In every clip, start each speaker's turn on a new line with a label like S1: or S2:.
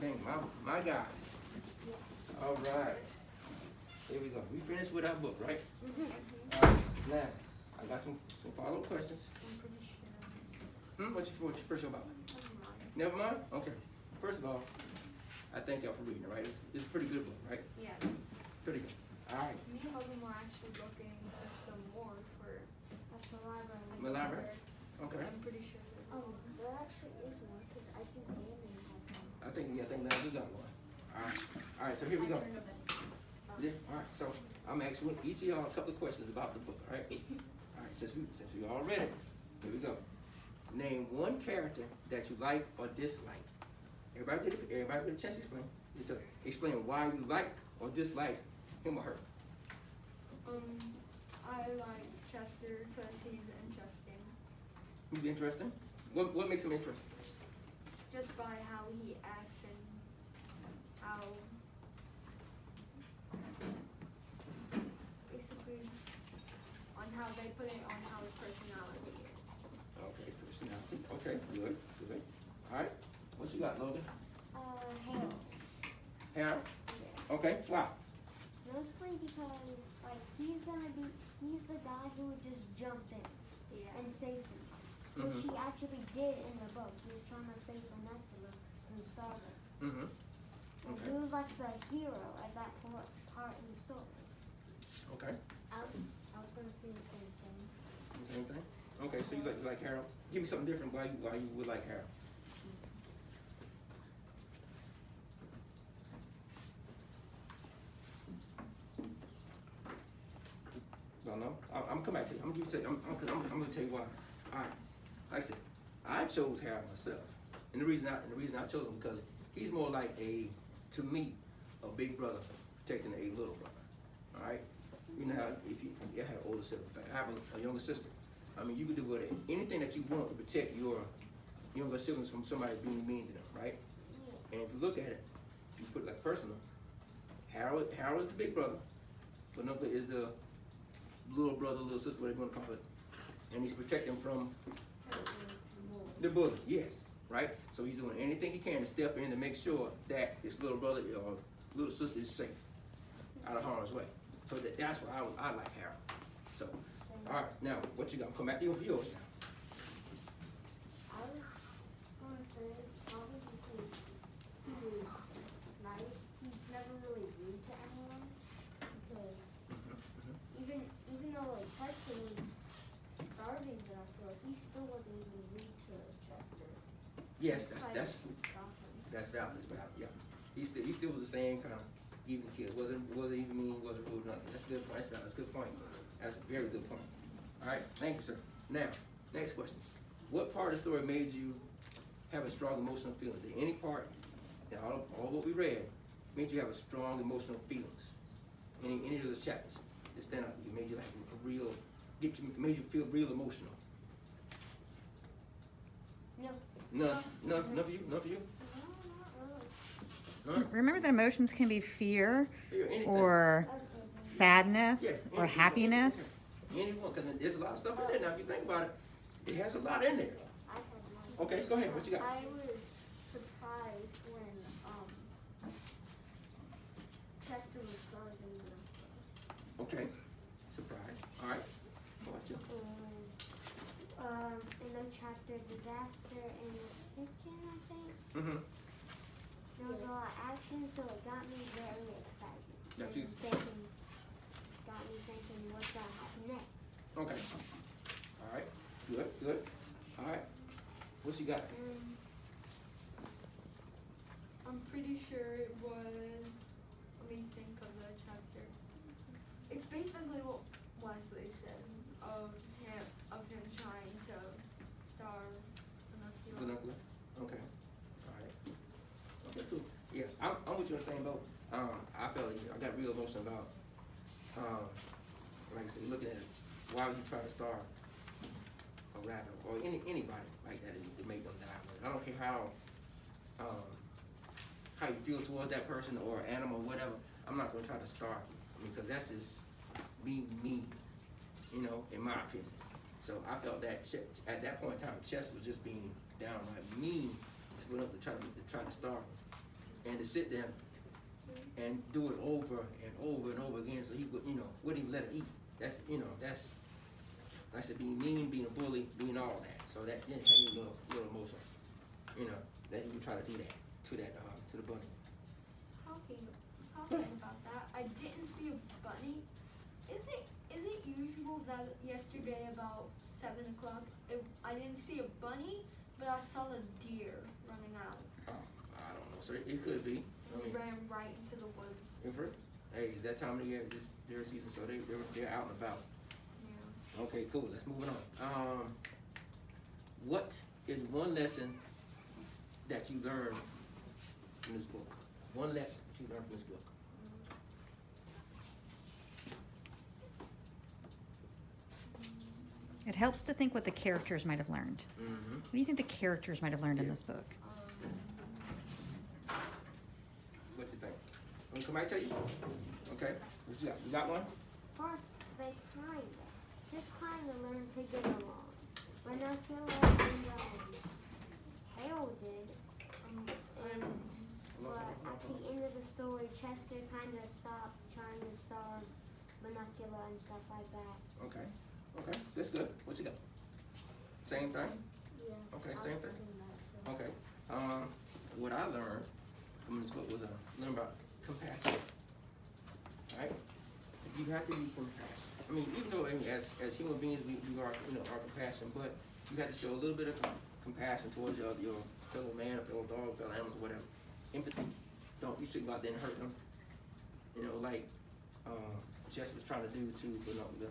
S1: Dang, my guys. All right. Here we go. We finished with our book, right? All right. Now, I got some follow-up questions.
S2: I'm pretty sure.
S1: What you first about?
S2: Never mind.
S1: Never mind? Okay. First of all, I thank y'all for reading it, right? It's a pretty good book, right?
S2: Yeah.
S1: Pretty good. All right.
S2: Me and Hogan were actually looking for some more for at the library.
S1: The library? Okay.
S2: I'm pretty sure.
S3: There actually is one because I think Damon has some.
S1: I think now we got one. All right. All right. So here we go. Yeah. All right. So I'm asking each of y'all a couple of questions about the book. All right. All right. Since we all read it, here we go. Name one character that you like or dislike. Everybody get a chance to explain. You tell- Explain why you like or dislike him or her.
S2: I like Chester because he's interesting.
S1: Who's interesting? What makes him interesting?
S2: Just by how he acts and how basically on how they put it on how his personality is.
S1: Okay, personality. Okay, good. All right. What you got, Logan?
S3: Harold.
S1: Harold.
S3: Yeah.
S1: Okay. Wow.
S3: Mostly because like he's the guy who would just jump in
S2: Yeah.
S3: and save him. Which he actually did in the book. He was trying to save Peninsula from starving.
S1: Mm-hmm.
S3: And
S1: Okay.
S3: he was like the hero at that part in the story.
S1: Okay.
S3: I was gonna say the same thing.
S1: Same thing. Okay. So you like Harold? Give me something different. Why you would like Harold? Don't know. I'm gonna come back to you. I'm gonna tell you why. All right. Like I said, I chose Harold myself, and the reason I chose him because he's more like to me, a big brother protecting a little brother. All right. You know how if you have an older sibling, I have a younger sister. I mean, you can do whatever, anything that you want to protect your younger siblings from somebody being mean to them, right? And if you look at it, if you put it like personal, Harold is the big brother, Penumbra is the little brother, little sister, whatever you want to call it, and he's protecting from the bully. Yes, right. So he's doing anything he can to step in to make sure that his little brother or little sister is safe out of harm's way. So that's why I like Harold. So, all right, now what you got? Come back to you for yours now.
S3: I was gonna say probably because he's nice. He's never really rude to anyone. Because even though like Chester was starving there, I feel like he still wasn't even rude to Chester.
S1: Yes,
S3: Tried
S1: that's
S3: to stop him.
S1: That's valid. Yeah. He still was the same kind of even kid. Wasn't even mean. Wasn't rude. Nothing. That's a good point. That's a good point. That's a very good point. All right. Thank you, sir. Now, next question. What part of the story made you have a strong emotional feelings? Did any part in all what we read made you have a strong emotional feelings? Any of those chapters that stand out to you made you like a real made you feel real emotional?
S3: No.
S1: None for you. None for you.
S3: No, not really.
S1: None?
S4: Remember that emotions can be fear
S1: Fear, anything.
S4: or
S3: Okay.
S4: sadness
S1: Yeah,
S4: or
S1: anything,
S4: happiness.
S1: Anyone, because there's a lot of stuff in there now. If you think about it, it has a lot in there.
S3: I had one.
S1: Okay, go ahead. What you got?
S3: I was surprised when Chester was starving the
S1: Okay, surprise. All right. How about you?
S3: in the chapter disaster in the kitchen, I think.
S1: Mm-hmm.
S3: There was a lot of action, so it got me very excited.
S1: Got
S3: And
S1: you.
S3: got me thinking what's gonna happen next.
S1: Okay. All right. Good. All right. What you got?
S2: I'm pretty sure it was. Let me think of the chapter. It's basically what Wesley said of him trying to starve Pinocchio.
S1: Binocular. Okay. All right. Okay, cool. Yeah, I'm with you on the same boat. I felt I got real emotional about, like I said, looking at it. Why would you try to starve a rabbit or anybody like that to make them die? I don't care how you feel towards that person or animal, whatever. I'm not gonna try to starve you. I mean, because that's just me, you know, in my opinion. So I felt that at that point in time, Chess was just being downright mean to put up to try to starve him. to sit there and do it over and over and over again, so he would, wouldn't even let her eat. That's, that's, like I said, being mean, being a bully, being all that. So that didn't have me a little emotional, that he would try to do that to the bunny.
S2: Talking
S1: Yeah.
S2: about that, I didn't see a bunny. Is it usual that yesterday about 7 o'clock, I didn't see a bunny, but I saw a deer running out.
S1: Oh, I don't know. So it could be.
S2: He ran right into the woods.
S1: Hey, it's that time of the year, this deer season, so they're out and about.
S2: Yeah.
S1: Okay, cool. Let's move on. What is one lesson that you learned from this book? One lesson that you learned from this book.
S4: It helps to think what the characters might have learned.
S1: Mm-hmm.
S4: What do you think the characters might have learned in this book?
S1: What you think? Want to come back to you? Okay. What you got? You got one?
S3: First, they just kinda learn to get along. But I feel like Harold did, but at the end of the story, Chester kinda stopped trying to starve Binocular and stuff like that.
S1: Okay. Okay. That's good. What you got? Same thing?
S3: Yeah.
S1: Okay,
S3: I was
S1: same thing.
S3: thinking that, so.
S1: Okay. What I learned from this book was learn about compassion. Right? You have to be compassionate. I mean, even though as human beings we are our compassion, but you have to show a little bit of compassion towards your fellow man, or fellow dog, fellow animal, whatever. Empathy. You shouldn't go out there and hurt them. Like Chester was trying to do to Binocular.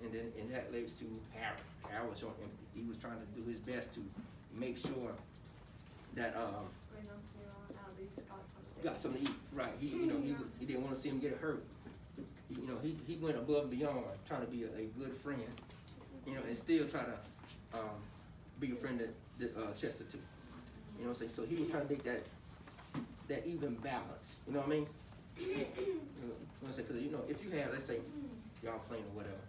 S1: And that leads to Harold. Harold was showing empathy. He was trying to do his best to make sure that
S2: Now they've got something.
S1: got something to eat. Right. He didn't want to see him get hurt. He went above and beyond trying to be a good friend, and still try to be a friend that Chester too. You know what I'm saying? So he was trying to make that even balance. You know what I mean? Because if you have, let's say, y'all playing or whatever,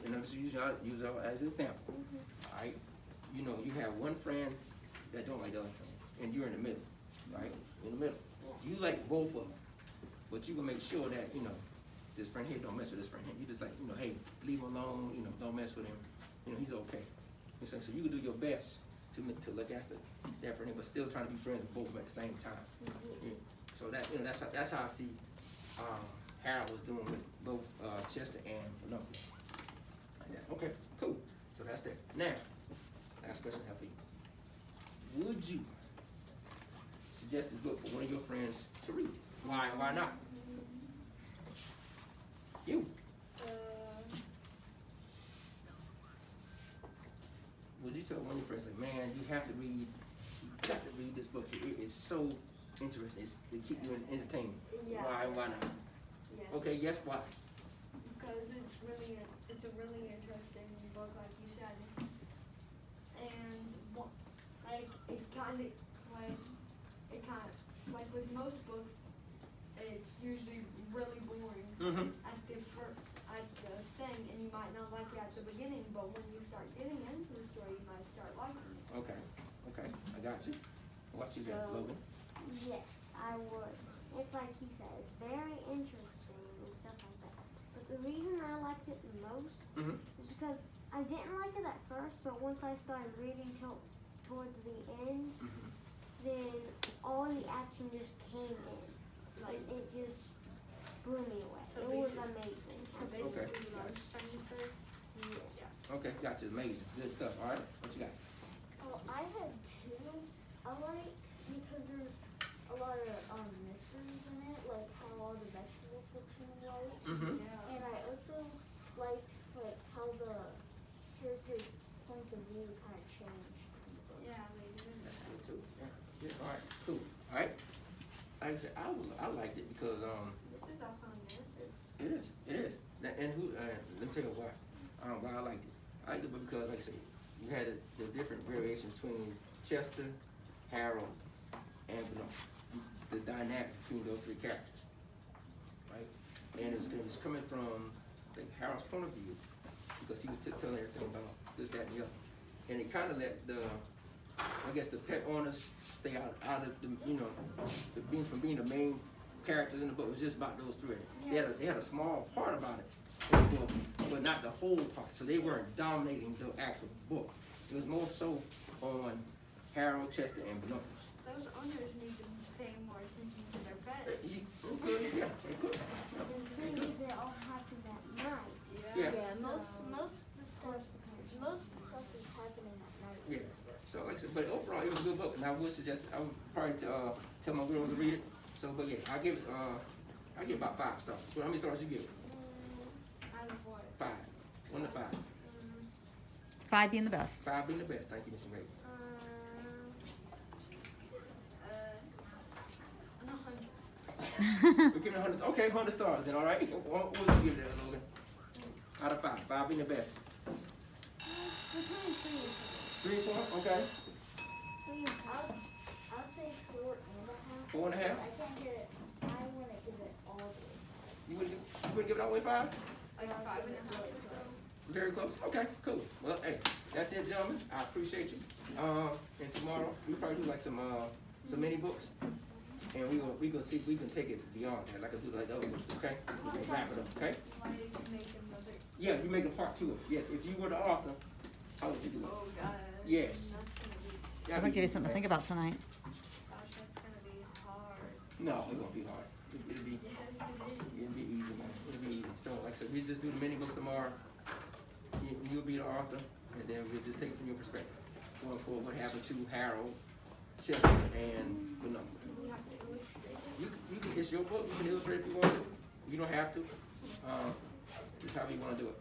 S1: and I'm just use y'all as an example. All right, you have one friend that don't like the other friend, and you're in the middle, right? In the middle, you like both of them, but you gonna make sure that this friend here don't mess with this friend here. You just like hey, leave him alone. Don't mess with him. He's okay. You know, so you can do your best to look after that friend, but still trying to be friends with both of them at the same time. Yeah. So that's how I see Harold was doing with both Chester and Binocular. Like that. Okay, cool. So that's that. Now, last question I have for you. Would you suggest this book for one of your friends to read? Why not? You. Would you tell one of your friends, like, man, you got to read this book. It is so interesting. It keeps you entertained.
S2: Yeah.
S1: Why not?
S2: Yeah.
S1: Okay, yes, why?
S2: Because it's a really interesting book, like you said, and like with most books, it's usually really boring
S1: Mm-hmm.
S2: at the thing, and you might not like it at the beginning, but when you start getting into the story, you might start liking it.
S1: Okay, I got you. What you got,
S3: So-
S1: Logan?
S3: Yes, I would. It's like he said, it's very interesting and stuff like that. But the reason I liked it the most
S1: Mm-hmm.
S3: is because I didn't like it at first, but once I started reading towards the end,
S1: Mm-hmm.
S3: then all the action just came in.
S2: Like,
S3: It just blew me away.
S2: So
S3: It was
S2: basic-
S3: amazing.
S2: so basically, what I was trying to say.
S3: Yeah.
S1: Okay, got you. Amazing. Good stuff. All right, what you got?
S3: Oh, I had two. I liked because there's a lot of mysteries in it, like how all the vegetables were turned white.
S1: Mm-hmm.
S2: Yeah.
S3: And I also liked how the characters' points of view kind of changed in the book.
S2: Yeah, they did.
S1: That's good too. Yeah. All right, cool. All right. Like I said, I liked it because
S2: This is also a narrative.
S1: it is. And let me tell you why. Why I liked it. I liked it because, like I said, you had the different variations between Chester, Harold, and Binocular. The dynamic between those three characters, right? And it's coming from Harold's point of view because he was telling everything about this, that, and the other. And it kind of let the pet owners stay out of the changed from being the main characters in the book. It was just about those three. They had a small part about it in the book, but not the whole part. So they weren't dominating the actual book. It was more so on Harold, Chester, and Binoculars.
S2: Those owners need to pay more attention to their pets.
S1: Yeah, they could.
S3: The thing is, they all happened at night.
S1: Yeah.
S3: Most of the stuff is happening at night.
S1: Yeah. So like I said, but overall it was a good book, and I would suggest I would probably tell my girls to read it. So, but yeah, I give it about 5 stars. How many stars you give it?
S2: Out of what?
S1: 5. 1 to 5.
S4: 5 being the best.
S1: 5 being the best. Thank you, Mr. Ray.
S2: 100.
S1: We're giving it 100. Okay, 100 stars then. All right. What would you give it, Logan? Out of 5. 5 being the best.
S3: Between 3 and 4.
S1: 3 and 4. Okay.
S3: I'll say 4.5.
S1: 4.5.
S3: I can't give it. I wouldn't give it all the way.
S1: You wouldn't give it all the way 5?
S2: Like 5.5 or so.
S1: Very close. Okay, cool. Well, hey, that's it, gentlemen. I appreciate you. And tomorrow we probably do like some mini books, and we gonna see if we can take it beyond that, like I do like the other books. Okay, we can wrap it up. Okay.
S2: Like make another.
S1: Yeah, you make a part 2 of it. Yes, if you were the author, how would you do it?
S2: Oh God.
S1: Yes.
S2: That's gonna be.
S4: I'm gonna give you something to think about tonight.
S2: Gosh, that's gonna be hard.
S1: No, it's gonna be hard. It'll be
S2: Yes, it is.
S1: it'll be easy, man. It'll be easy. So like I said, we just do the mini books tomorrow. You'll be the author, and then we'll just take it from your perspective. Going forward, what happened to Harold, Chester, and the number.
S2: We have to illustrate it.
S1: You can, it's your book. You can illustrate if you want to. You don't have to. Just however you want to do it.